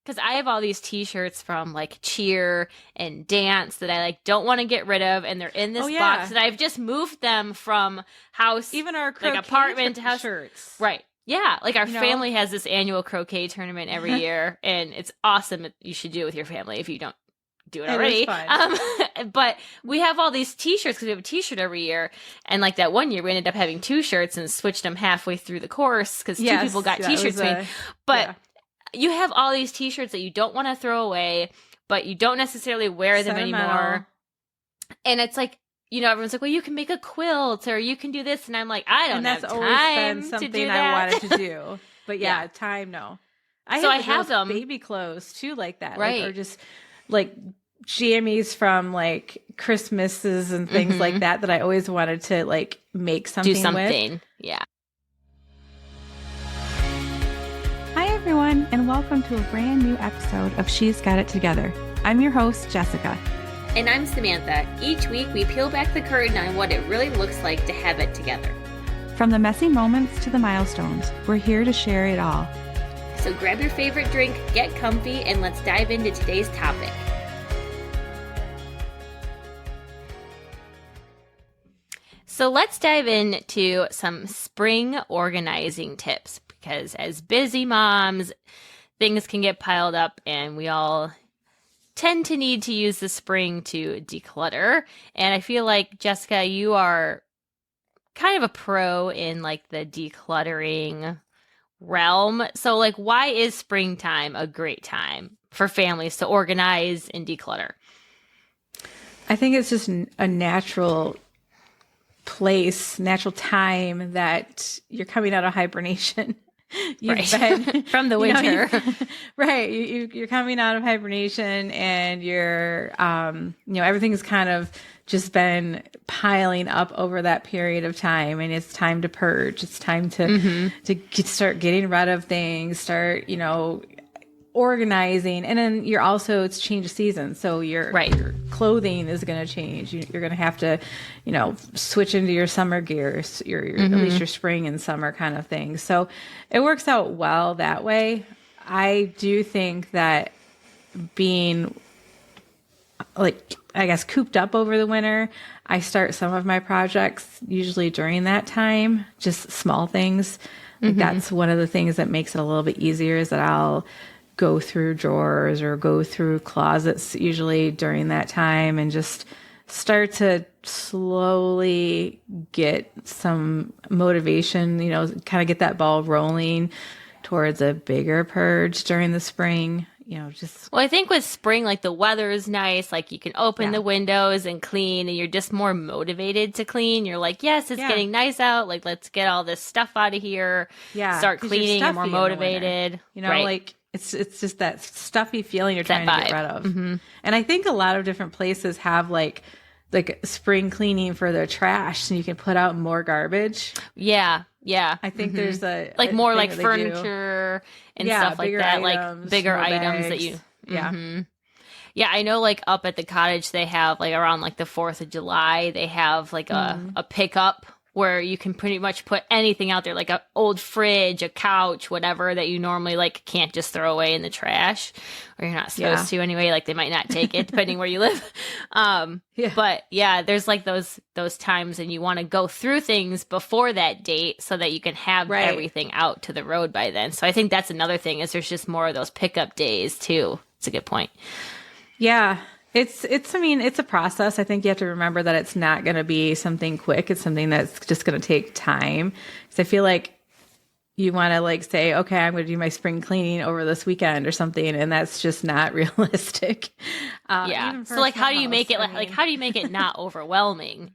Because I have all these t-shirts from like cheer and dance that I like don't want to get rid of, and they're in this box, and I've just moved them from house, even our like apartment to house shirts. Right. Yeah. Like our family has this annual croquet tournament every year, and it's awesome. You should do it with your family if you don't do it already. But we have all these t-shirts because we have a t-shirt every year. And like that one year we ended up having 2 shirts and switched them halfway through the course because 2 people got t-shirts made. But you have all these t-shirts that you don't want to throw away, but you don't necessarily wear them anymore. And it's like, you know, everyone's like, well, you can make a quilt or you can do this. And I'm like, I don't have time to do that. And that's always been something I wanted to do. But time, no. I have them. Baby clothes too, like that. Right. Like, or just like jammies from like Christmases and things like that I always wanted to like make something with. Yeah. Hi, everyone, and welcome to a brand new episode of She's Got It Together. I'm your host, Jessica. And I'm Samantha. Each week, we peel back the curtain on what it really looks like to have it together. From the messy moments to the milestones, we're here to share it all. So grab your favorite drink, get comfy, and let's dive into today's topic. So let's dive into some spring organizing tips. Because as busy moms, things can get piled up and we all tend to need to use the spring to declutter. And I feel like, Jessica, you are kind of a pro in like the decluttering realm. So like, why is springtime a great time for families to organize and declutter? I think it's just a natural time that you're coming out of hibernation. You've been from the winter, right? You're coming out of hibernation, and you're, everything's kind of just been piling up over that period of time, and it's time to purge. It's time to start getting rid of things, start, organizing, and then it's change of season, so your clothing is going to change. You're going to have to switch into your summer gears, your at least your spring and summer kind of thing. So it works out well that way. I do think that being cooped up over the winter, I start some of my projects usually during that time, just small things. Like that's one of the things that makes it a little bit easier, is that I'll go through drawers or go through closets usually during that time and just start to slowly get some motivation, kind of get that ball rolling towards a bigger purge during the spring. Well, I think with spring, like the weather is nice, like you can open the windows and clean, and you're just more motivated to clean. You're like, yes, it's getting nice out. Like, let's get all this stuff out of here. Yeah. Start cleaning. You're more motivated. Like it's just that stuffy feeling you're trying to get rid of. And I think a lot of different places have like spring cleaning for their trash, so you can put out more garbage. Yeah. I think there's more like furniture and stuff like that, items, like bigger items that you. Yeah, I know like up at the cottage they have like around like the 4th of July, they have like a pickup where you can pretty much put anything out there, like an old fridge, a couch, whatever that you normally like can't just throw away in the trash, or you're not supposed to anyway. Like they might not take it depending where you live. But there's like those times, and you want to go through things before that date so that you can have everything out to the road by then. So I think that's another thing, is there's just more of those pickup days too. It's a good point. Yeah. It's a process. I think you have to remember that it's not going to be something quick. It's something that's just going to take time. Because I feel like you want to like say, okay, I'm going to do my spring cleaning over this weekend or something, and that's just not realistic. So like, how do you make it like how do you make it not overwhelming?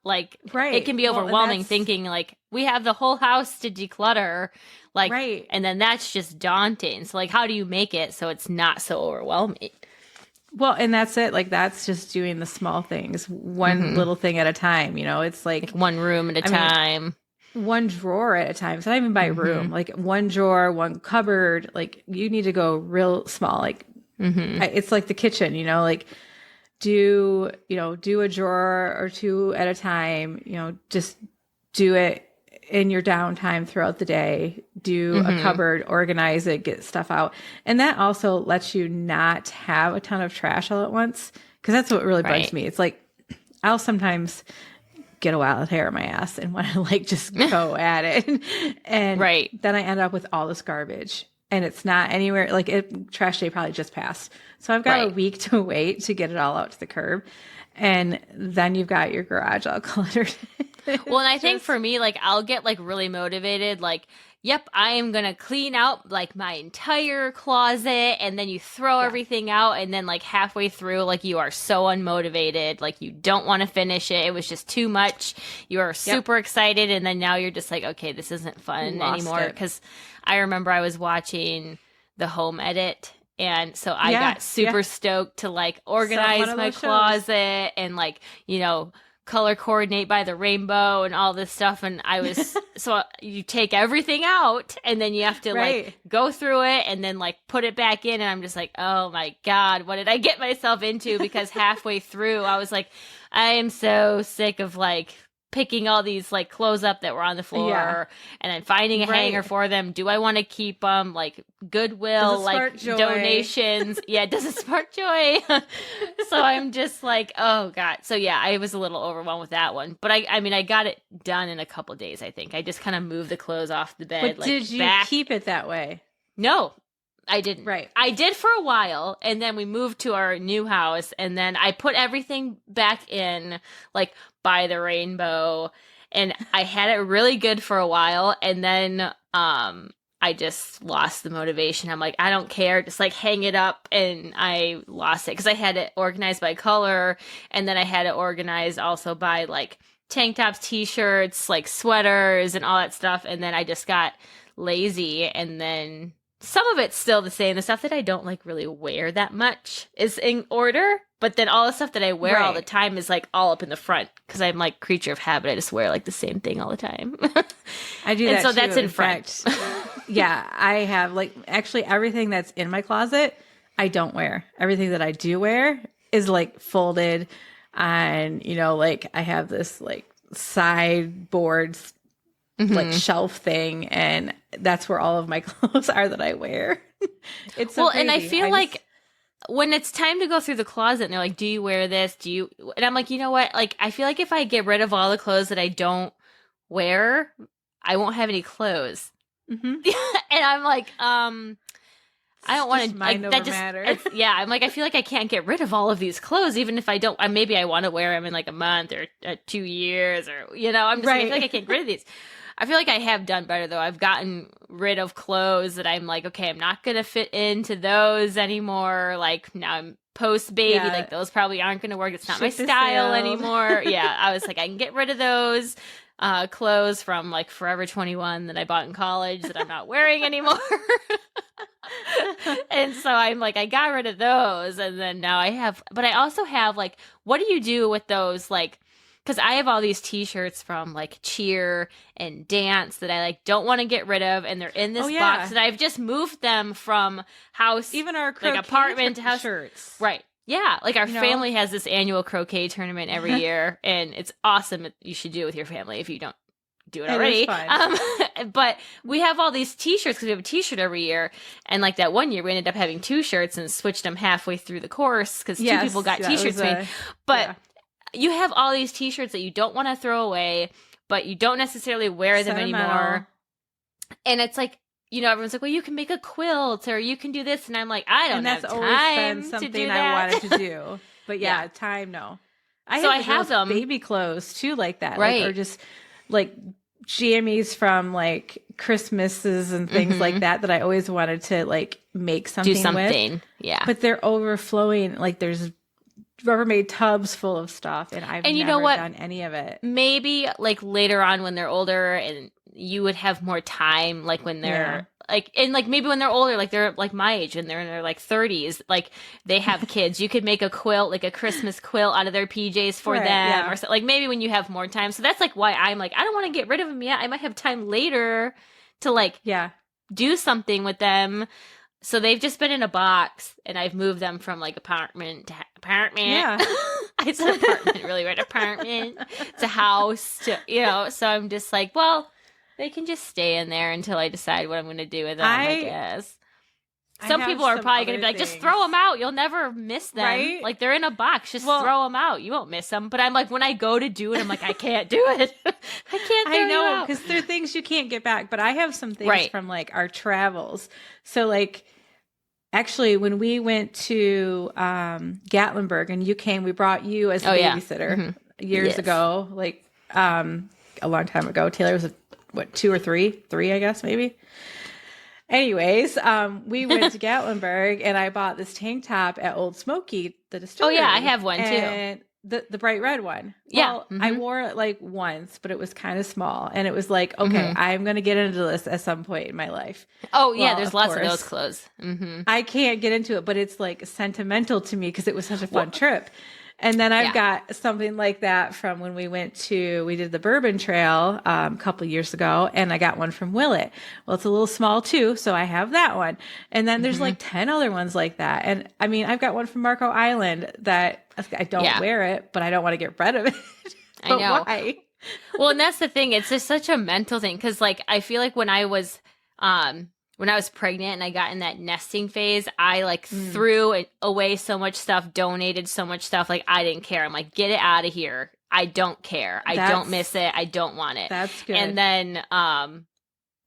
Like it can be overwhelming thinking like we have the whole house to declutter, like, and then that's just daunting. So like, how do you make it so it's not so overwhelming? Well, and that's it. Like, that's just doing the small things, one little thing at a time. It's like one room at a time, one drawer at a time. It's not even by room, like one drawer, one cupboard. Like, you need to go real small. Like, it's like the kitchen, like do a drawer or 2 at a time, just do it in your downtime throughout the day, do a cupboard, organize it, get stuff out. And that also lets you not have a ton of trash all at once. Cause that's what really bugs me. It's like, I'll sometimes get a wild hair in my ass and want to like just go at it. And then I end up with all this garbage. And it's not anywhere, like trash day probably just passed. So I've got a week to wait to get it all out to the curb. And then you've got your garage all cluttered. Well, and I think for me, like, I'll get like really motivated, like, yep, I am going to clean out like my entire closet. And then you throw everything out. And then like halfway through, like you are so unmotivated. Like you don't want to finish it. It was just too much. You are super excited. And then now you're just like, okay, this isn't fun anymore. Because I remember I was watching the Home Edit. And so I got super stoked to like organize my closet and like, you know, color coordinate by the rainbow and all this stuff. And I was, so you take everything out and then you have to like go through it and then like put it back in. And I'm just like, oh my God, what did I get myself into? Because halfway through I was like, I am so sick of like picking all these like clothes up that were on the floor and then finding a hanger for them. Do I want to keep them? Like Goodwill, like donations. Does it spark joy? So I'm just like, oh God. So yeah, I was a little overwhelmed with that one, but I mean, I got it done in a couple of days. I think I just kind of moved the clothes off the bed. But did you keep it that way? No, I didn't. Right. I did for a while, and then we moved to our new house, and then I put everything back in, like, by the rainbow, and I had it really good for a while, and then I just lost the motivation. I'm like, I don't care, just, like, hang it up, and I lost it, because I had it organized by color, and then I had it organized also by, like, tank tops, t-shirts, like, sweaters, and all that stuff, and then I just got lazy, and then some of it's still the same. The stuff that I don't like really wear that much is in order, but then all the stuff that I wear all the time is like all up in the front because I'm like creature of habit. I just wear like the same thing all the time. I do that and so too. that's in front. I have like actually everything that's in my closet I don't wear. Everything that I do wear is like folded on, you know, like I have this like sideboards like shelf thing, and that's where all of my clothes are that I wear. It's so crazy. And I feel like when it's time to go through the closet and they're like, do you wear this? Do you? And I'm like, you know what? Like, I feel like if I get rid of all the clothes that I don't wear, I won't have any clothes. And I'm like, I don't want to mind like, over that matter. I'm like, I feel like I can't get rid of all of these clothes, even if I don't. Maybe I want to wear them in like a month or 2 years, or you know, I'm just like, I feel like I can't get rid of these. I feel like I have done better though. I've gotten rid of clothes that I'm like, okay, I'm not gonna fit into those anymore. Like now I'm post baby, like those probably aren't gonna work. It's not my style anymore. I was like, I can get rid of those clothes from like Forever 21 that I bought in college that I'm not wearing anymore. And so I'm like, I got rid of those, and then now I have, but I also have like, what do you do with those like? Because I have all these t-shirts from like cheer and dance that I like don't want to get rid of, and they're in this box, and I've just moved them from house, even our like apartment to house shirts, right? Yeah, like our family has this annual croquet tournament every year, and it's awesome. You should do it with your family if you don't do it already. But we have all these t-shirts because we have a t-shirt every year, and like that one year we ended up having 2 shirts and switched them halfway through the course because 2 people got t-shirts made, but. You have all these t-shirts that you don't want to throw away, but you don't necessarily wear them anymore. And it's like, you know, everyone's like, well, you can make a quilt or you can do this. And I'm like, I don't have time to do that. And that's always been something I wanted to do. But time, no. I have them. Baby clothes too like that. Right. Like, or just like jammies from like Christmases and things like that I always wanted to like make something with. Yeah. But they're overflowing. Like there's Rubbermaid tubs full of stuff, and I've never done any of it. Maybe like later on when they're older and you would have more time, like when they're like, and like maybe when they're older, like they're like my age and they're in their like 30s, like they have kids, you could make a quilt, like a Christmas quilt out of their PJs for them or so, like maybe when you have more time. So that's like why I'm like, I don't want to get rid of them yet. I might have time later to like do something with them. So they've just been in a box, and I've moved them from like apartment to apartment. Yeah. I said apartment really right. Apartment to house to, you know, so I'm just like, well, They can just stay in there until I decide what I'm going to do with them, I guess. Some people are probably going to be like, just throw them out. You'll never miss them. Right? Like, they're in a box. Just throw them out. You won't miss them. But I'm like, when I go to do it, I'm like, I can't do it. I know, because there are things you can't get back. But I have some things from, like, our travels. So, like, actually, when we went to Gatlinburg and you came, we brought you as a babysitter years ago. Like, a long time ago. Taylor was, 2 or 3? 3, I guess, maybe. Anyways, we went to Gatlinburg and I bought this tank top at Old Smoky, the distillery. Oh yeah, I have one too. The bright red one. Yeah. Well, I wore it like once, but it was kind of small. And it was like, okay, I'm going to get into this at some point in my life. Oh yeah, there's lots of those clothes. I can't get into it, but it's like sentimental to me because it was such a fun trip. And then I've got something like that from when we did the Bourbon Trail a couple years ago, and I got one from Willett. Well, it's a little small too, so I have that one. And then there's like 10 other ones like that. And I mean, I've got one from Marco Island that I don't wear it, but I don't want to get rid of it. I know. Why? Well, and that's the thing. It's just such a mental thing because, like, I feel like when I was pregnant and I got in that nesting phase, I like threw away so much stuff, donated so much stuff. Like, I didn't care. I'm like, get it out of here. I don't care. I don't miss it. I don't want it. That's good. And then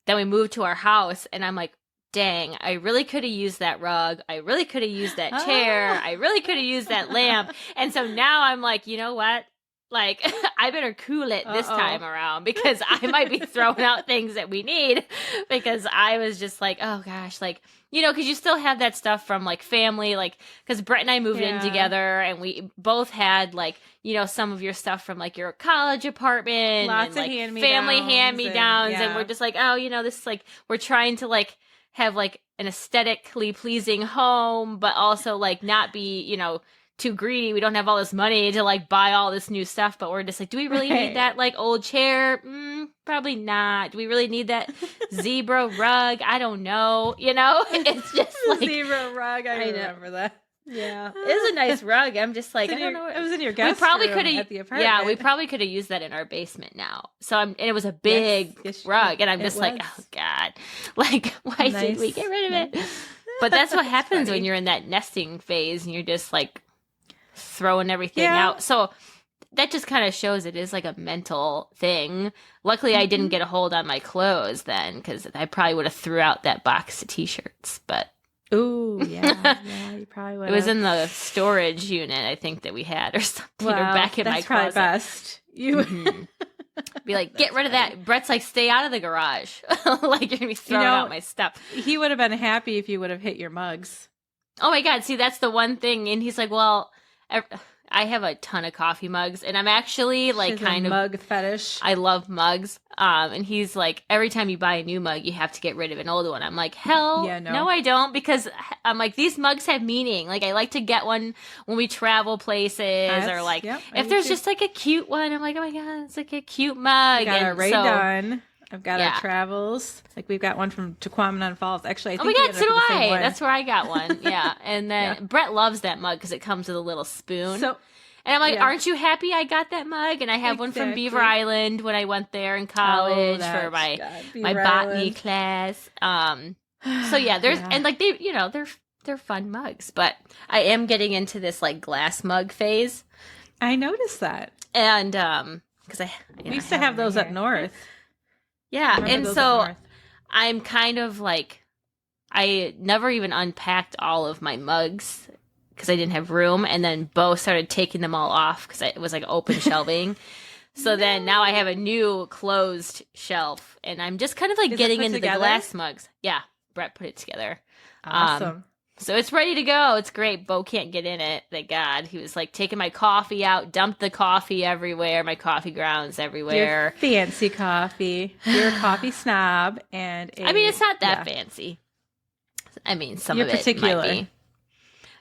we moved to our house and I'm like, dang, I really could have used that rug. I really could have used that chair. I really could have used that lamp. And so now I'm like, you know what? Like, I better cool it this time around because I might be throwing out things that we need because I was just like, oh gosh, like, you know, because you still have that stuff from like family, like, because Brett and I moved in together and we both had like, you know, some of your stuff from like your college apartment. Lots and, of like, hand-me-downs. Family hand-me-downs. And we're just like, oh, you know, this is like, we're trying to like have like an aesthetically pleasing home, but also like not be, you know, too greedy. We don't have all this money to like buy all this new stuff, but we're just like, do we really need that like old chair? Probably not. Do we really need that zebra rug? I don't know. You know, it's just like zebra rug. I remember that. Yeah, it's a nice rug. I'm just like, I don't know. It was in your guest room at the apartment. Yeah, we probably could have used that in our basement now. So and it was a big rug, and I'm just like, oh god, like why did we get rid of it? But that's what happens when you're in that nesting phase, and you're just like throwing everything out. So that just kind of shows it is like a mental thing. Luckily, I didn't get a hold on my clothes then because I probably would have threw out that box of t-shirts. But ooh, yeah, you probably would. It was in the storage unit, I think, that we had or something, or back in my closet. That's probably best. You be like, get rid of that. Brett's like, stay out of the garage. Like, you're gonna be throwing out my stuff. He would have been happy if you would have hit your mugs. Oh my god! See, that's the one thing. And he's like, well, I have a ton of coffee mugs, and I'm actually like kind of mug fetish. I love mugs. And he's like, every time you buy a new mug, you have to get rid of an old one. I'm like, hell, no, I don't, because I'm like, these mugs have meaning. Like, I like to get one when we travel places, or like if there's just like a cute one. I'm like, oh my god, it's like a cute mug. We got our Ray Dunn. I've got our travels. Like, we've got one from Tequamanon Falls. Actually, I think oh my god, so do I. That's where I got one. Yeah, and then Brett loves that mug because it comes with a little spoon. So. And I'm like, aren't you happy I got that mug? And I have one from Beaver Island when I went there in college for my botany class. So yeah, there's and like they, you know, they're fun mugs. But I am getting into this like glass mug phase. I noticed that. And because we used to have those up north. Yeah, and so I'm kind of like, I never even unpacked all of my mugs because I didn't have room, and then Bo started taking them all off because it was like open shelving. So then now I have a new closed shelf, and I'm just kind of like getting into the glass mugs. Yeah, Brett put it together. Awesome. So it's ready to go. It's great. Bo can't get in it. Thank God. He was like taking my coffee out, dumped the coffee everywhere, my coffee grounds everywhere. Your fancy coffee. You're a coffee snob. I mean, it's not that fancy. I mean, some of it might be.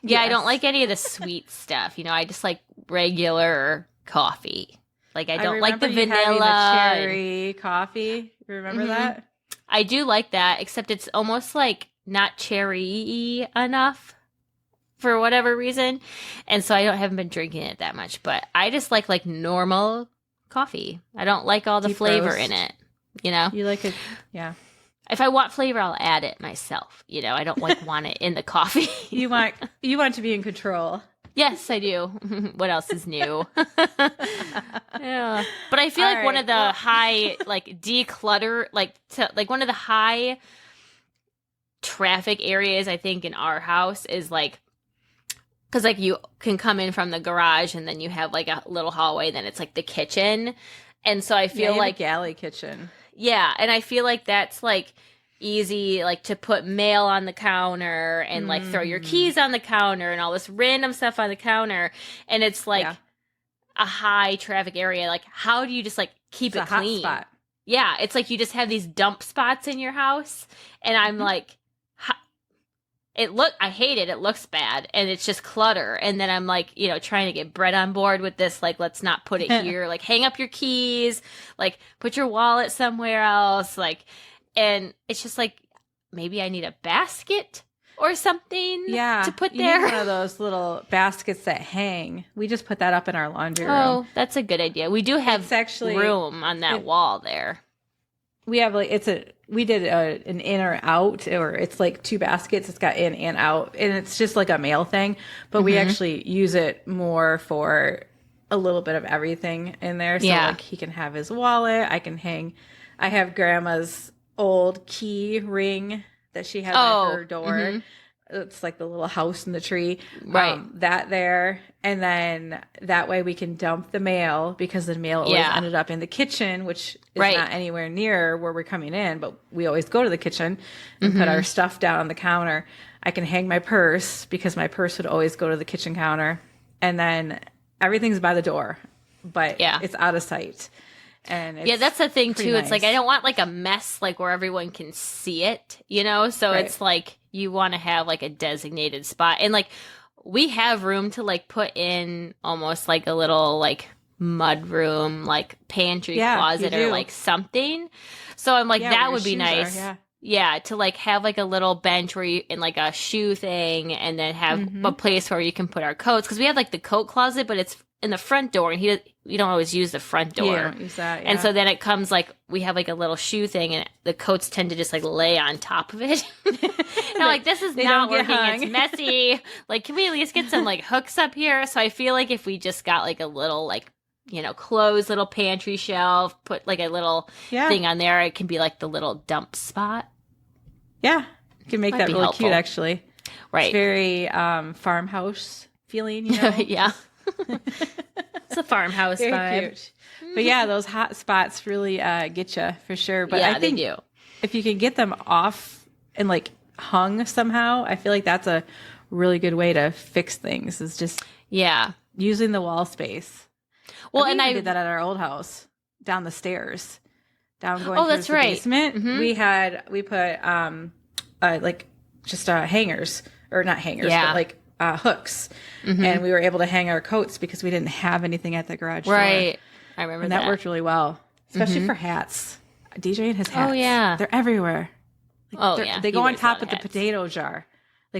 Yeah, I don't like any of the sweet stuff. You know, I just like regular coffee. Like, I don't like the vanilla. The cherry coffee. You remember that? I do like that, except it's almost like not cherry-y enough for whatever reason. And so I haven't been drinking it that much. But I just like normal coffee. I don't like all the flavor in it. You like it. Yeah. If I want flavor, I'll add it myself. I don't want it in the coffee. You want to be in control. Yes, I do. What else is new? Yeah. But I feel like one of the high, declutter, one of the high traffic areas, I think, in our house is because you can come in from the garage and then you have a little hallway, then it's the kitchen. And so I feel like a galley kitchen. Yeah. And I feel like that's easy, to put mail on the counter and throw your keys on the counter and all this random stuff on the counter. And it's a high traffic area. How do you just keep it clean? Hot spot. Yeah. It's you just have these dump spots in your house. And I'm I hate it. It looks bad and it's just clutter. And then I'm trying to get Brett on board with this. Let's not put it here. Hang up your keys, put your wallet somewhere else. And it's just maybe I need a basket or something to put there. You need one of those little baskets that hang. We just put that up in our laundry room. Oh, that's a good idea. We do have room on that wall there. We have we did an in or out, or it's 2 baskets. It's got in and out, and it's just a mail thing. But we actually use it more for a little bit of everything in there. So he can have his wallet. I have Grandma's old key ring that she has on her door. Mm-hmm. It's the little house in the tree. Right. That there. And then that way we can dump the mail, because the mail always ended up in the kitchen, which is not anywhere near where we're coming in, but we always go to the kitchen and put our stuff down on the counter. I can hang my purse, because my purse would always go to the kitchen counter. And then everything's by the door, but it's out of sight. And that's the thing too. Nice. It's I don't want a mess where everyone can see it, so it's you want to have a designated spot. And we have room to put in almost a little mud room, pantry closet or something. So I'm that would be nice. To have a little bench where you, and a shoe thing, and then have a place where you can put our coats, because we have the coat closet, but it's in the front door, and you don't always use the front door. Yeah, don't use that, and so then it comes we have a little shoe thing, and the coats tend to just lay on top of it. And I'm this is not working. It's messy. Can we at least get some hooks up here? So I feel if we just got a little closed little pantry shelf, put a little thing on there, it can be the little dump spot. Yeah, you can make that really helpful. Cute, actually. Right. It's very farmhouse feeling, Yeah. It's a farmhouse very vibe. Cute. But yeah, those hot spots really get you for sure. But I think they do. If you can get them off and hung somehow, I feel that's a really good way to fix things. Is just using the wall space. Well, I did that at our old house down the stairs. Going towards the basement. Mm-hmm. We put just hangers, or not hangers, but hooks, and we were able to hang our coats because we didn't have anything at the garage door. Right, I remember and that worked really well, especially for hats. DJ and his hats. Oh yeah, they're everywhere. They go on top of the potato jar.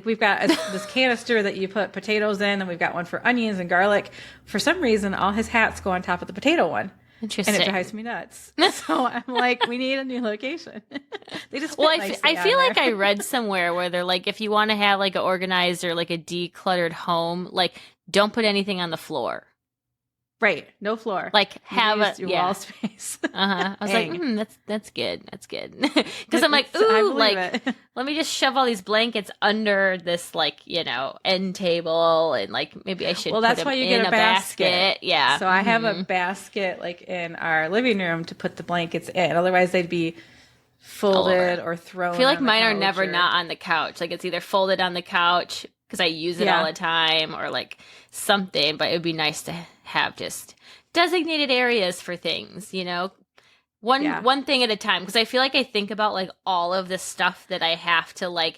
We've got this canister that you put potatoes in, and we've got one for onions and garlic. For some reason, all his hats go on top of the potato one. Interesting. And it drives me nuts. So I'm we need a new location. They just I feel I read somewhere where they're if you want to have an organized or a decluttered home, don't put anything on the floor. Right. No floor. Have your wall space. I was that's good. That's good. Because I'm ooh, let me just shove all these blankets under this end table, and maybe I should that's put why them you in get a basket. Yeah. So I have a basket in our living room to put the blankets in. Otherwise they'd be folded or thrown. I feel mine are never not on the couch. It's either folded on the couch because I use it all the time, or something, but it would be nice to have just designated areas for things, one thing at a time, because I feel I think about all of the stuff that I have to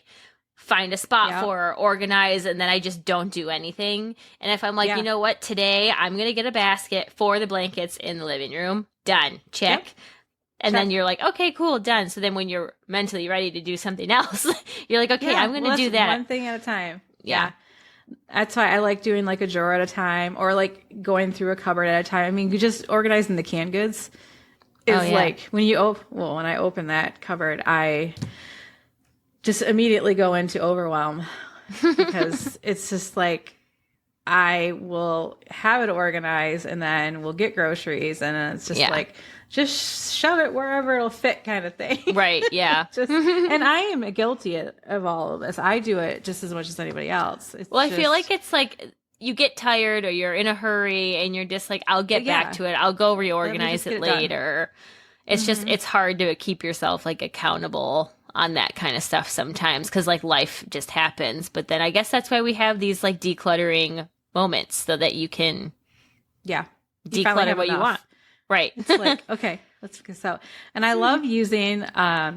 find a spot for or organize, and then I just don't do anything. And if I'm you know what, today I'm gonna get a basket for the blankets in the living room, done, check. And then you're okay, cool, done. So then when you're mentally ready to do something else, you're okay, I'm gonna do that one thing at a time. Yeah. That's why I like doing a drawer at a time, or going through a cupboard at a time. I mean, you just organizing the canned goods is like when I open that cupboard, I just immediately go into overwhelm because it's just like I will have it organized and then we'll get groceries and then it's just like just shove it wherever it'll fit kind of thing. Right. Yeah. And I am guilty of all of this. I do it just as much as anybody else. I feel like it's like you get tired or you're in a hurry and you're just like, I'll get back to it. I'll go reorganize it later. It's just, it's hard to keep yourself like accountable on that kind of stuff sometimes because like life just happens. But then I guess that's why we have these like decluttering moments so that you can declutter what you want. Right. It's like, okay, let's get this out. And I love using, I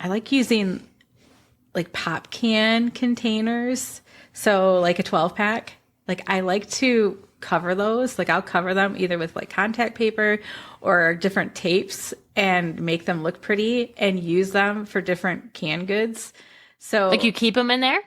like using like pop can containers. So like a 12 pack, like I like to cover those. Like I'll cover them either with like contact paper or different tapes and make them look pretty and use them for different canned goods. So like you keep them in there?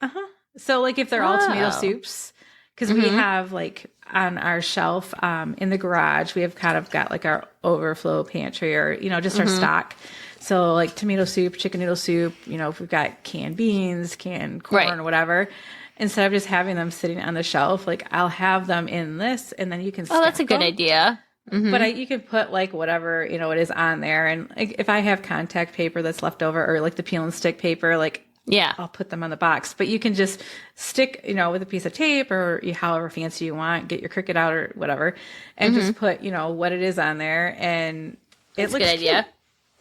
Uh-huh. So like if they're all tomato soups, because we have like on our shelf in the garage, we have kind of got like our overflow pantry or, just our stock. So like tomato soup, chicken noodle soup, if we've got canned beans, canned corn, whatever. Instead of just having them sitting on the shelf, like I'll have them in this and then you can stack that's a good them. idea. Mm-hmm. But you can put like whatever, it is on there. And like, if I have contact paper that's left over or like the peel and stick paper, like I'll put them on the box. But you can just stick, with a piece of tape or however fancy you want, get your Cricut out or whatever, and just put, what it is on there. And it looks a good idea. Cute.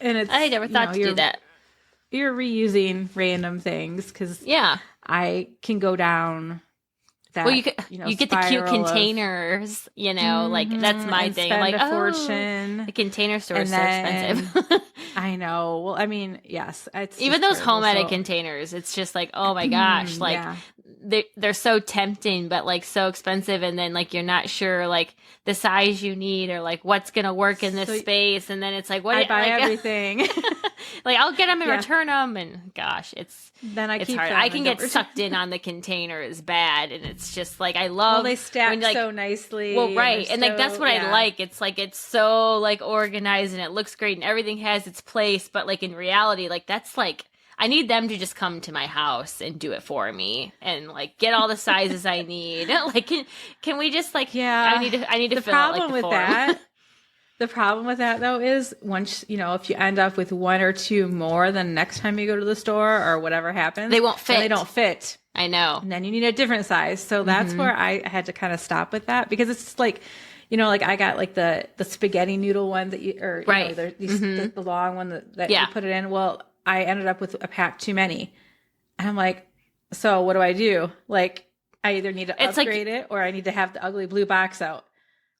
And it's, I never thought to do that. You're reusing random things because I can go down that. Well, you get the cute containers, like that's my thing. I'm like, fortune. The container store is so expensive. I know. Well, I mean, yes. It's even those home edit containers. It's just like, oh my gosh, like they're so tempting, but like so expensive, and then like you're not sure like the size you need or like what's gonna work in this space, and then it's like what I buy everything. Like I'll get them and return them, and gosh, it's hard. I can get sucked in on the containers bad, and it's just like I love. Well, they stack when, like, so nicely. Well, right, and like that's what I like. It's like it's so like organized and it looks great and everything has its place, but like in reality, like that's like I need them to just come to my house and do it for me and like get all the sizes I need. Like can we just like I need to fill out like the form. The problem with that though is once, if you end up with one or two more, then next time you go to the store or whatever happens, they won't fit. They don't fit. I know. And then you need a different size. So that's where I had to kind of stop with that because it's like, like I got like the spaghetti noodle one that the long one that you put it in. Well, I ended up with a pack too many. And I'm like, so what do I do? Like I either need to upgrade it or I need to have the ugly blue box out.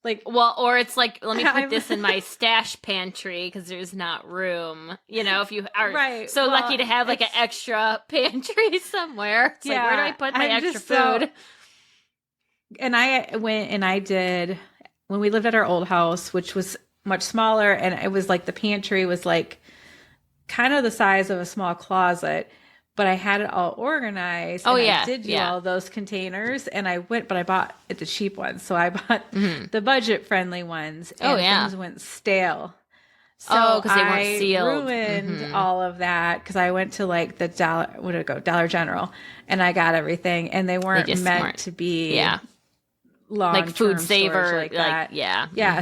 Like, well, or it's like, let me put this in my stash pantry because there's not room. If you are lucky to have like an extra pantry somewhere. It's like, where do I put my extra food? And I went and I did, when we lived at our old house, which was much smaller, and it was like the pantry was like kind of the size of a small closet. But I had it all organized. I did do all those containers, and I bought the cheap ones. So I bought the budget-friendly ones, and things went stale. So because they weren't sealed. Ruined all of that because I went to like the Dollar General, and I got everything, and they weren't meant to be like food saver like that.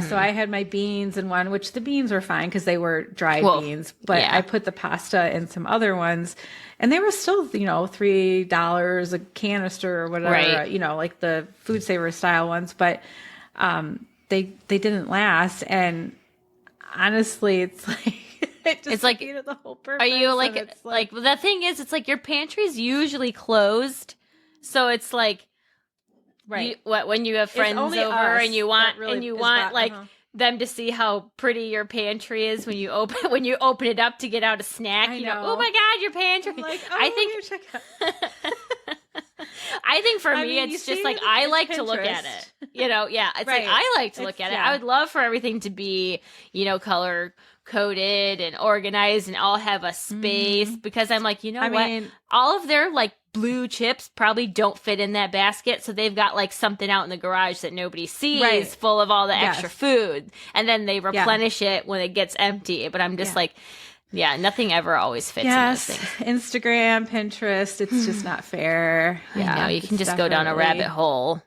So I had my beans in one, which the beans were fine because they were dried beans, but I put the pasta in some other ones, and they were still $3 a canister or whatever, like the food saver style ones, but they didn't last. And honestly, it's like it's like the whole purpose. Are you like well, the thing is, it's like your pantry's usually closed, so it's like. Right. When you have friends over and you want them to see how pretty your pantry is when you open it up to get out a snack, you know, oh my God, your pantry. I'm like, check out. I think for me, it's just like I like to look at it. It's like I like to look at it. I would love for everything to be, color coded and organized and all have a space because I'm like, what? All of their like blue chips probably don't fit in that basket. So they've got like something out in the garage that nobody sees full of all the extra food. And then they replenish it when it gets empty. But I'm just like, nothing ever always fits in those things. Instagram, Pinterest, it's just not fair. Yeah, I know, you can just go down a rabbit hole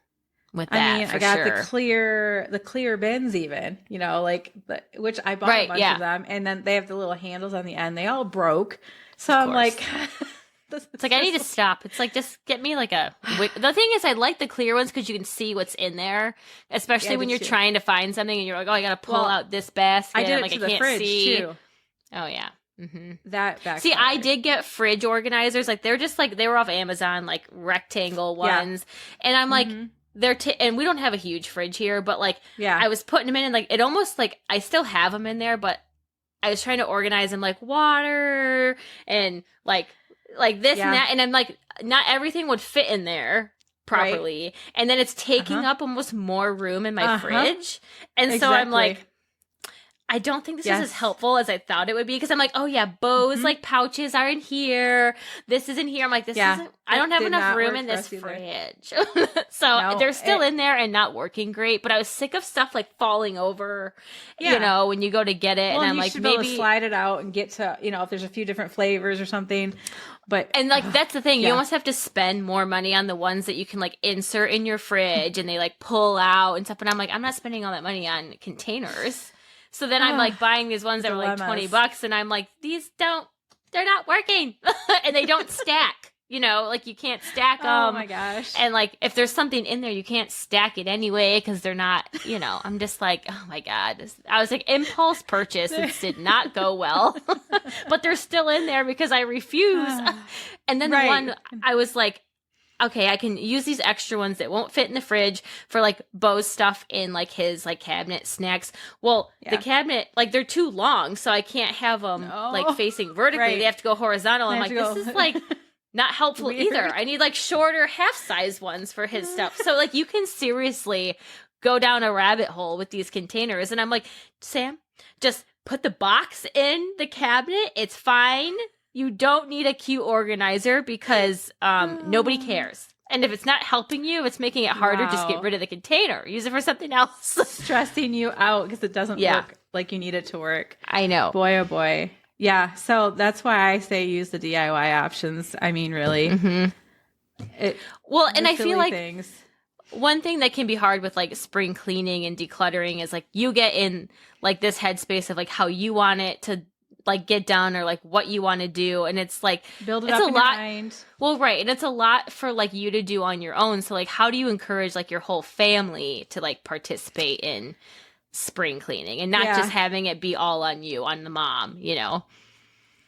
with that. I mean, I got the clear bins even, like which I bought a bunch of them, and then they have the little handles on the end. They all broke. So I'm like, it's like, I need to stop. It's like, just get me like the thing is, I like the clear ones because you can see what's in there, especially when you're trying to find something and you're like, oh, I got to pull out this basket. I did it like, to I the can't fridge see. too. Oh yeah. Mm-hmm. That back. See, I did get fridge organizers. Like, they're just like, they were off Amazon, like rectangle ones. And I'm like, and we don't have a huge fridge here, but like, I was putting them in and like, it almost like, I still have them in there, but I was trying to organize them like water and like this and that. And I'm like, not everything would fit in there properly. Right. And then it's taking up almost more room in my fridge. And so I'm like, I don't think this is as helpful as I thought it would be, because I'm like, oh yeah, Bo's like pouches are in here. This is in here. I'm like, this isn't. I don't have enough room in this fridge, so they're still in there and not working great. But I was sick of stuff like falling over, when you go to get it, and I'm like, maybe slide it out and get to if there's a few different flavors or something. And like that's the thing, you almost have to spend more money on the ones that you can like insert in your fridge and they like pull out and stuff. And I'm like, I'm not spending all that money on containers. So then I'm like buying these ones that were like $20 and I'm like, they're not working and they don't stack, like you can't stack them. Oh my gosh. And like, if there's something in there, you can't stack it anyway, because they're not, I'm just like, oh my God. I was like, impulse purchase. This did not go well, but they're still in there because I refuse. And then the one I was like, okay, I can use these extra ones that won't fit in the fridge for like Bo's stuff in like his like cabinet snacks. Well, the cabinet, like they're too long, so I can't have them like facing vertically. They have to go horizontal. I'm like, this is like not helpful either. I need like shorter half size ones for his stuff. So like you can seriously go down a rabbit hole with these containers. And I'm like, Sam, just put the box in the cabinet. It's fine. You don't need a cute organizer because nobody cares. And if it's not helping you, if it's making it harder, just get rid of the container. Use it for something else. Stressing you out because it doesn't work like you need it to work. I know. Boy, oh boy. Yeah. So that's why I say use the DIY options. I mean, really. Mm-hmm. And I feel like one thing that can be hard with like spring cleaning and decluttering is like you get in like this headspace of like how you want it to like get done or like what you want to do, and it's like build it up in your mind. Well, right, and it's a lot for like you to do on your own. So like, how do you encourage like your whole family to like participate in spring cleaning and not just having it be all on you, on the mom,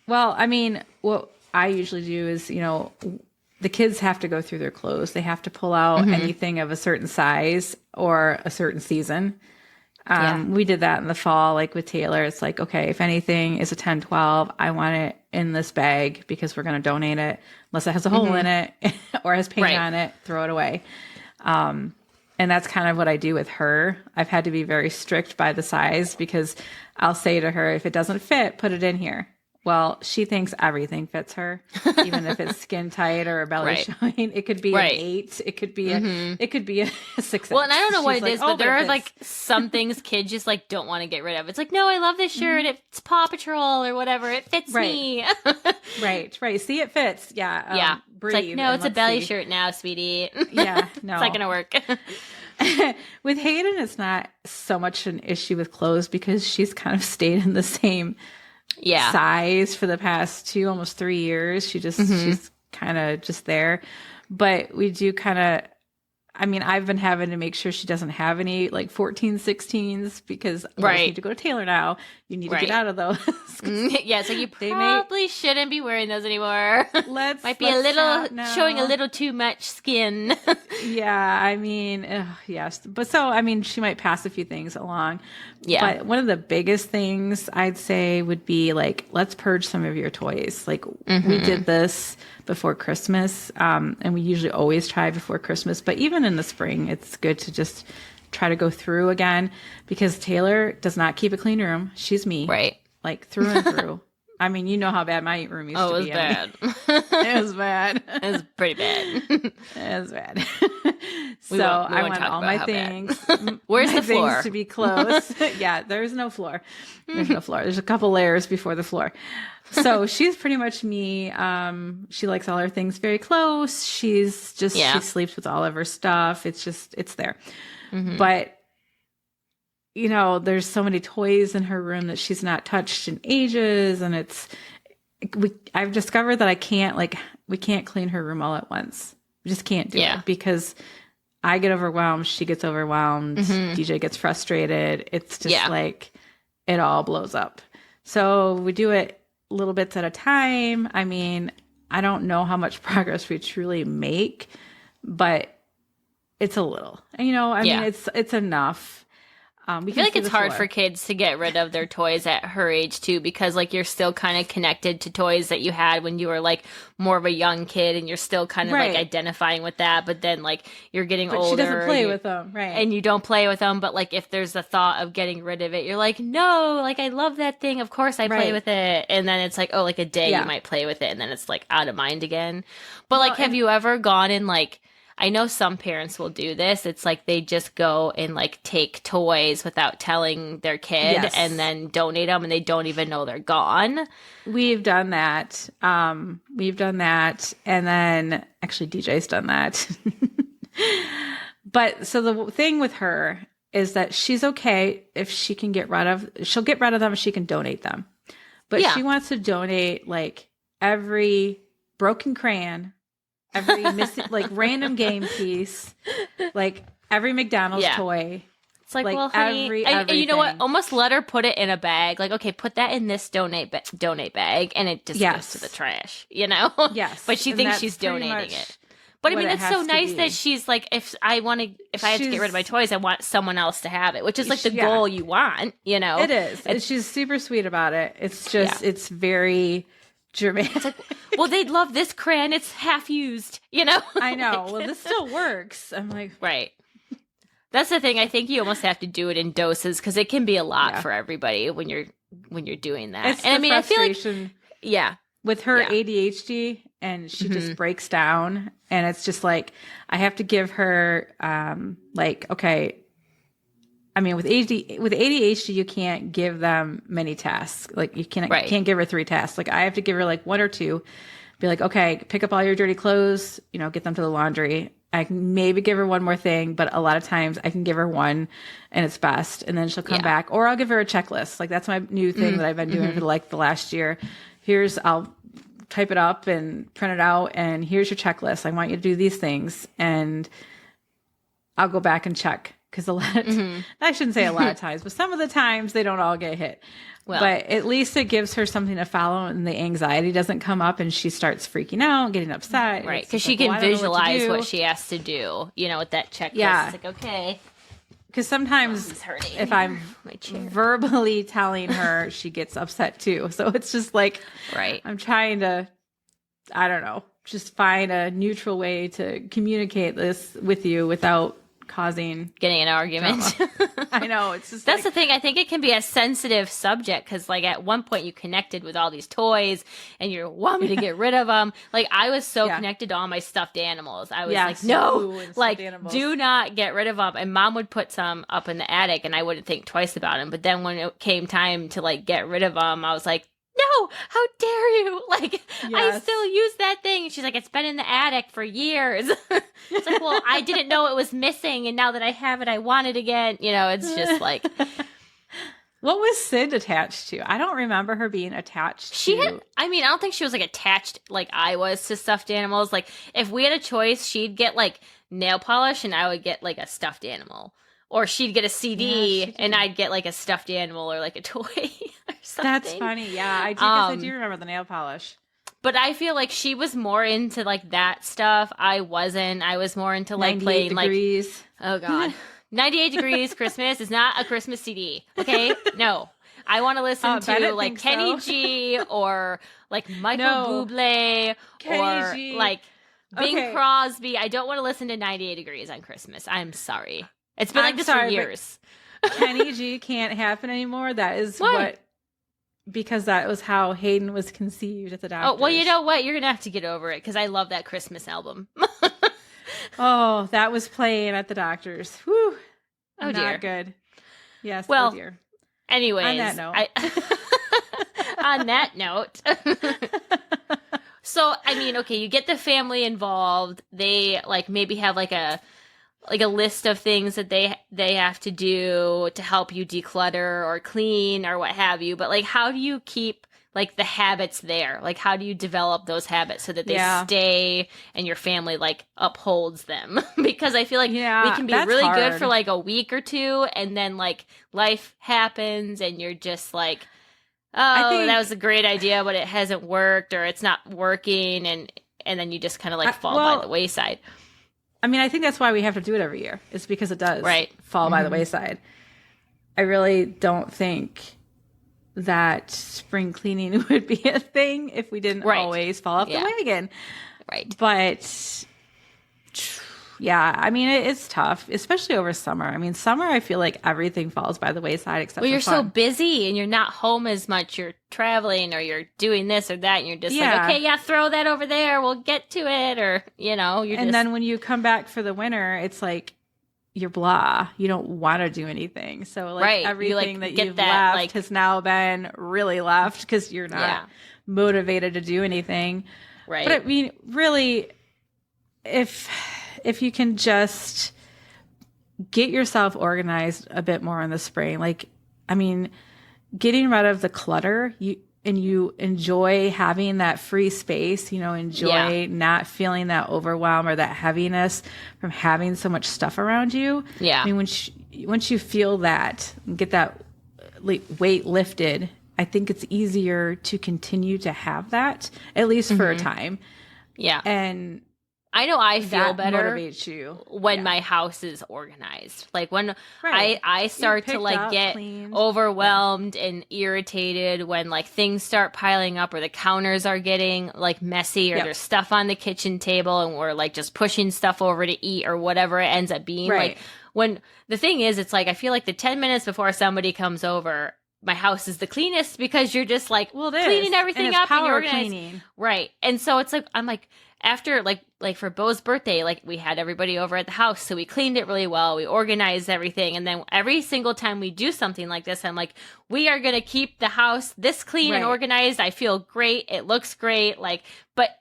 Well, I mean, what I usually do is, the kids have to go through their clothes. They have to pull out anything of a certain size or a certain season. We did that in the fall, like with Taylor. It's like, okay, if anything is a 10, 12, I want it in this bag because we're going to donate it unless it has a hole in it or has paint on it, throw it away. And that's kind of what I do with her. I've had to be very strict by the size because I'll say to her, if it doesn't fit, put it in here. Well, she thinks everything fits her, even if it's skin tight or a belly showing. It could be an 8. It could be a 6. Well, and I don't know what it is, but there are like some things kids just like don't want to get rid of. It's like, no, I love this shirt. It's Paw Patrol or whatever. It fits me. right. See, it fits. Yeah. Breathe. It's like, no, it's a belly shirt now, sweetie. Yeah. No, it's not gonna work. With Hayden, it's not so much an issue with clothes because she's kind of stayed in the same size for the past almost 3 years. She's kind of just there, but we do kind of, I mean, I've been having to make sure she doesn't have any like 14, 16s because you need to go to Taylor now. You need to get out of those. Yeah, so you probably shouldn't be wearing those anymore. Might be a little showing a little too much skin. Yeah, I mean, yes. But so, I mean, she might pass a few things along. Yeah. But one of the biggest things I'd say would be like, let's purge some of your toys. Like we did this before Christmas, and we usually always try before Christmas. But even in the spring, it's good to just try to go through again because Taylor does not keep a clean room. She's me. Right. Like through and through. I mean, you know how bad my room used to be. Bad. It was bad. It was pretty bad. It was bad. So I want all my things. Where's the floor? Things to be close. Yeah, there's no floor. There's no floor. There's a couple layers before the floor. So she's pretty much me. She likes all her things very close. She sleeps with all of her stuff. It's there. Mm-hmm. But you know, there's so many toys in her room that she's not touched in ages. And I've discovered that we can't clean her room all at once. We just can't do it because I get overwhelmed. She gets overwhelmed. Mm-hmm. DJ gets frustrated. It's just like it all blows up. So we do it little bits at a time. I mean, I don't know how much progress we truly make, but it's a little, you know, I mean, it's enough. I feel like it's hard for kids to get rid of their toys at her age too, because like you're still kind of connected to toys that you had when you were like more of a young kid, and you're still kind of like identifying with that. But then like you're getting older, she doesn't play with them, right? And you don't play with them. But like if there's a thought of getting rid of it, you're like, no, like I love that thing. Of course I play with it. And then it's like, oh, like a day you might play with it, and then it's like out of mind again. But like, have you ever gone in like? I know some parents will do this. It's like they just go and like take toys without telling their kid and then donate them, and they don't even know they're gone. We've done that. And then actually DJ's done that. But so the thing with her is that she's okay if she can she'll get rid of them if she can donate them. But she wants to donate like every broken crayon, every missing, like random game piece, like every McDonald's toy. It's like well, honey, and you know what? Almost let her put it in a bag. Like, okay, put that in this donate bag, and it just goes to the trash. You know? Yes. But she thinks she's donating it. But I mean, it's so nice that she's like, if I had to get rid of my toys, I want someone else to have it, which is like the goal you want. You know? It is. And she's super sweet about it. It's just, it's very dramatic. It's like, well, they'd love this crayon. It's half used, you know? I know. Well, this still works. I'm like, right. That's the thing. I think you almost have to do it in doses because it can be a lot for everybody when you're doing that. It's and I mean, I feel like with her ADHD, and she just breaks down, and it's just like I have to give her like, okay. I mean, with ADHD, you can't give them many tasks. Like you can't give her 3 tasks. Like I have to give her like 1 or 2. Be like, okay, pick up all your dirty clothes. You know, get them to the laundry. I can maybe give her 1 more thing, but a lot of times I can give her 1 and it's best. And then she'll come back, or I'll give her a checklist. Like that's my new thing that I've been doing for like the last year. I'll type it up and print it out, and here's your checklist. I want you to do these things, and I'll go back and check. Because I shouldn't say a lot of times, but some of the times they don't all get hit. Well, but at least it gives her something to follow, and the anxiety doesn't come up, and she starts freaking out, getting upset. Right, because she can visualize what she has to do, you know, with that checklist. Yeah. It's like, okay. Because sometimes if I'm verbally telling her, she gets upset too. So it's just like, I'm trying to, I don't know, just find a neutral way to communicate this with you without getting an argument. I know. It's just that's the thing. I think it can be a sensitive subject because, like, at one point you connected with all these toys and you want me to get rid of them. Like, I was so connected to all my stuffed animals. I was like, no, like, do not get rid of them. And Mom would put some up in the attic, and I wouldn't think twice about them. But then when it came time to like get rid of them, I was like, no, how dare you? Like, I still use that thing. She's like, it's been in the attic for years. It's like, well, I didn't know it was missing, and now that I have it, I want it again. You know, it's just like. What was Sid attached to? I don't remember her being attached to. I don't think she was like attached like I was to stuffed animals. Like, if we had a choice, she'd get like nail polish, and I would get like a stuffed animal. Or she'd get a CD and I'd get like a stuffed animal or like a toy or something. That's funny. Yeah, I do. I do remember the nail polish. But I feel like she was more into like that stuff. I wasn't. I was more into like playing degrees. Like. Oh God, 98 Degrees Christmas is not a Christmas CD. Okay, no. I want to listen to like Kenny G or like Michael Bublé or G. like Bing Crosby. I don't want to listen to 98 Degrees on Christmas. I'm sorry. It's been like this for years. Kenny G can't happen anymore. That is what because that was how Hayden was conceived at the doctor. Oh, well, you know what? You're going to have to get over it because I love that Christmas album. Oh, that was playing at the doctor's. Whew. Oh, Not dear. good. Yes, Well, oh dear. Anyways. On that note. On that note. So, I mean, okay, you get the family involved. They, like, maybe have, like a list of things that they have to do to help you declutter or clean or what have you. But, like, how do you keep, like, the habits there? Like, how do you develop those habits so that they stay and your family, like, upholds them? Because I feel like we can be really good for, like, a week or two, and then, like, life happens and you're just like, oh, that was a great idea, but it hasn't worked or it's not working, and then you just kind of, like, fall by the wayside. I mean, I think that's why we have to do it every year. It's because it does fall Mm-hmm. by the wayside. I really don't think that spring cleaning would be a thing if we didn't always fall off the wagon. Right. But yeah, I mean, it's tough, especially over summer. I mean, summer, I feel like everything falls by the wayside except for you're fun. so busy and you're not home as much. You're traveling or you're doing this or that, and you're just like, okay, throw that over there. We'll get to it. Or, you know, then when you come back for the winter, it's like you're blah. You don't want to do anything. So, like, everything that you've left like, has now been really left because you're not motivated to do anything. Right. But I mean, really, if you can just get yourself organized a bit more in the spring, like, I mean, getting rid of the clutter, you enjoy having that free space, enjoy not feeling that overwhelm or that heaviness from having so much stuff around you. Yeah. I mean, once you feel that and get that weight lifted, I think it's easier to continue to have that, at least for a time. Yeah. And I know I feel better motivates you when my house is organized. Like when I start to like get overwhelmed and irritated when like things start piling up or the counters are getting like messy or there's stuff on the kitchen table and we're like just pushing stuff over to eat or whatever it ends up being. Like when the thing is, it's like I feel like the 10 minutes before somebody comes over, my house is the cleanest because you're just like cleaning everything up and you're organized. Right. And so it's like I'm like after like for Bo's birthday, like we had everybody over at the house, so we cleaned it really well. We organized everything, and then every single time we do something like this, I'm like, we are gonna keep the house this clean and organized. I feel great. It looks great. Like, but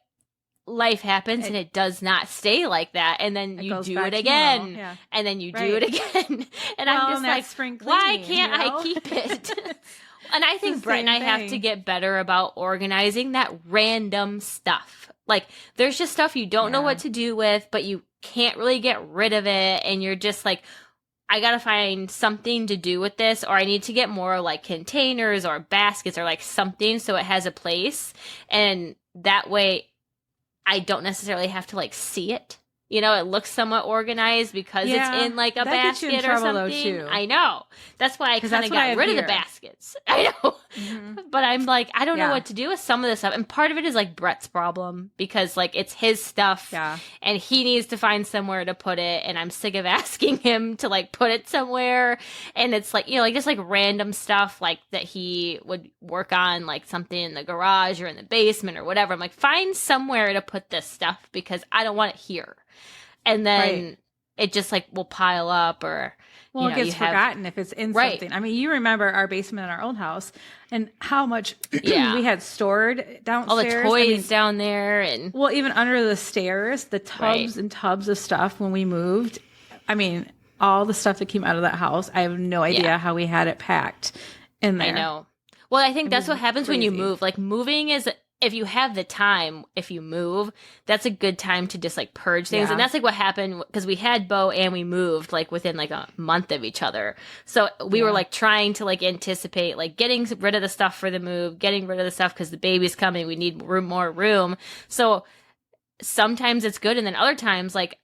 life happens and it does not stay like that, and then you do it again, and then you do it again, and I'm just like, spring cleaning, why can't I keep it? And I think Brett and I have to get better about organizing that random stuff. Like, there's just stuff you don't know what to do with, but you can't really get rid of it. And you're just like, I got to find something to do with this, or I need to get more like containers or baskets or like something so it has a place. And that way I don't necessarily have to like see it. You know, it looks somewhat organized because it's in like a basket or something. Though, too. I know. That's why I kind of got rid of the baskets. I know. But I'm like, I don't know what to do with some of this stuff. And part of it is like Brett's problem because like it's his stuff and he needs to find somewhere to put it. And I'm sick of asking him to like put it somewhere. And it's like, like just like random stuff like that he would work on, like something in the garage or in the basement or whatever. I'm like, find somewhere to put this stuff because I don't want it here. And then it just like will pile up or it gets forgotten if it's in something. I mean, you remember our basement in our old house and how much we had stored downstairs. All the toys down there and even under the stairs, the tubs and tubs of stuff when we moved. I mean, all the stuff that came out of that house, I have no idea how we had it packed in there. I know. Well, I think that's what happens when you move. Like moving is, if you have the time, if you move, that's a good time to just like purge things. And that's like what happened because we had Bo and we moved like within like a month of each other. So we were like trying to like anticipate like getting rid of the stuff for the move, getting rid of the stuff because the baby's coming. We need more room. So sometimes it's good. And then other times like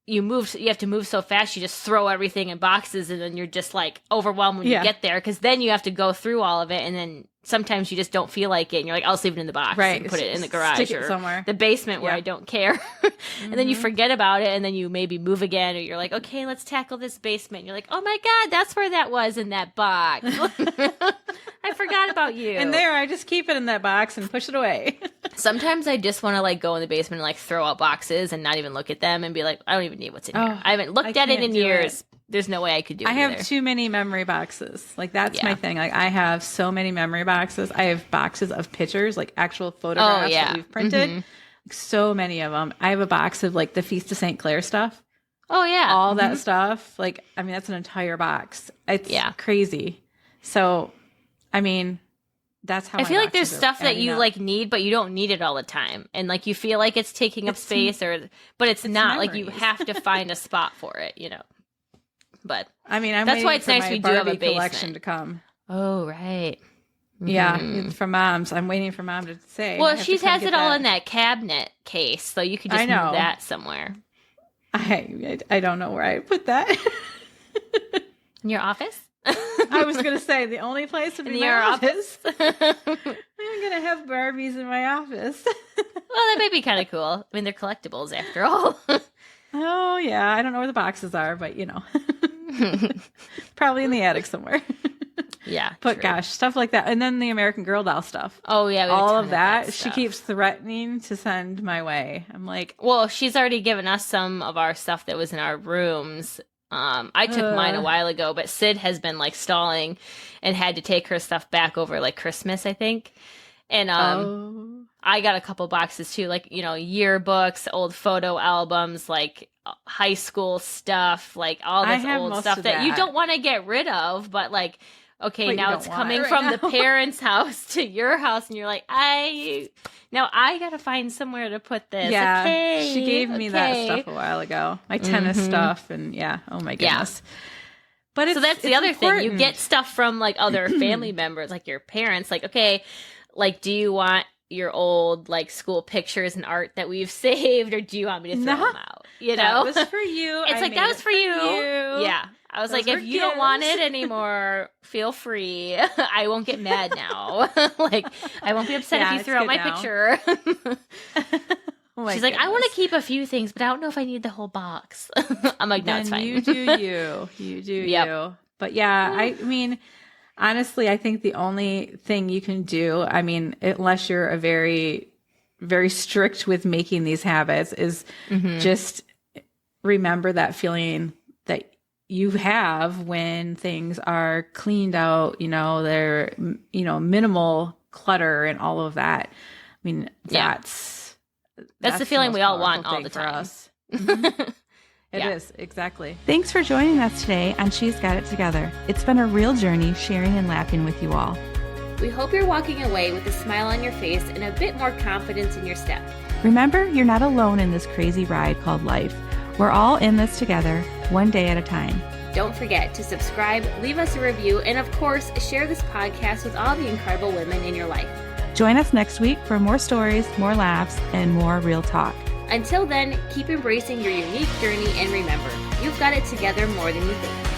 you have to move so fast, you just throw everything in boxes, and then you're just like overwhelmed when you get there, because then you have to go through all of it, and then sometimes you just don't feel like it, and you're like, I'll just leave it in the box and put it in the garage or somewhere, the basement where I don't care. And then you forget about it, and then you maybe move again, or you're like, okay, let's tackle this basement. And you're like, oh my God, that's where that was in that box. I forgot about you. And there, I just keep it in that box and push it away. Sometimes I just want to like go in the basement and like throw out boxes and not even look at them and be like, I don't even need what's in here. I haven't looked at it in years. There's no way I could do it. I have too many memory boxes. Like, that's my thing. Like, I have so many memory boxes. I have boxes of pictures, like actual photographs that we've printed. Like, so many of them. I have a box of like the Feast of St. Clair stuff. Oh, yeah. All that stuff. Like, I mean, that's an entire box. It's crazy. So, I mean, that's how I feel like there's stuff that you like need, but you don't need it all the time. And like you feel like it's taking up space, but it's not. Like, you have to find a spot for it, you know. But I mean, that's why it's nice we do have a basement collection to come. Oh, right. Yeah, from Mom's. I'm waiting for Mom to say. Well, she has it all in that cabinet case, so you could just move that somewhere. I don't know where I put that. In your office? I was going to say the only place would be my office. I'm going to have Barbies in my office. Well, that might be kind of cool. I mean, they're collectibles after all. Oh, yeah. I don't know where the boxes are, but you know. Probably in the attic somewhere. Yeah. But gosh, stuff like that. And then the American Girl doll stuff. Oh, yeah. All of that she keeps threatening to send my way. I'm like, well, she's already given us some of our stuff that was in our rooms. I took mine a while ago, but Sid has been like stalling and had to take her stuff back over like Christmas, I think. And I got a couple boxes too, like, you know, yearbooks, old photo albums, like high school stuff, like all this old stuff that you don't want to get rid of, but like, okay, now it's coming from the parents' house to your house, and you're like, now I gotta find somewhere to put this. Yeah, okay, she gave me that stuff a while ago, my tennis stuff, and oh my goodness. But so that's the other thing. You get stuff from like other family members, like your parents. Like, okay, like, do you want your old like school pictures and art that we've saved, or do you want me to throw them out? You know, that was for you. It's like, that was for you. Yeah. I was like, if you don't want it anymore, feel free. I won't get mad now. Like, I won't be upset if you throw out my picture. She's like, I want to keep a few things, but I don't know if I need the whole box. I'm like, no, it's fine. You do you. You do you. But yeah, I mean, honestly, I think the only thing you can do, I mean, unless you're a very, very strict with making these habits, is just remember that feeling that you have when things are cleaned out, you know, they're, you know, minimal clutter and all of that. I mean, that's the feeling we all want all the time. For us. It is, exactly. Thanks for joining us today on She's Got It Together. It's been a real journey sharing and laughing with you all. We hope you're walking away with a smile on your face and a bit more confidence in your step. Remember, you're not alone in this crazy ride called life. We're all in this together, one day at a time. Don't forget to subscribe, leave us a review, and of course, share this podcast with all the incredible women in your life. Join us next week for more stories, more laughs, and more real talk. Until then, keep embracing your unique journey, and remember, you've got it together more than you think.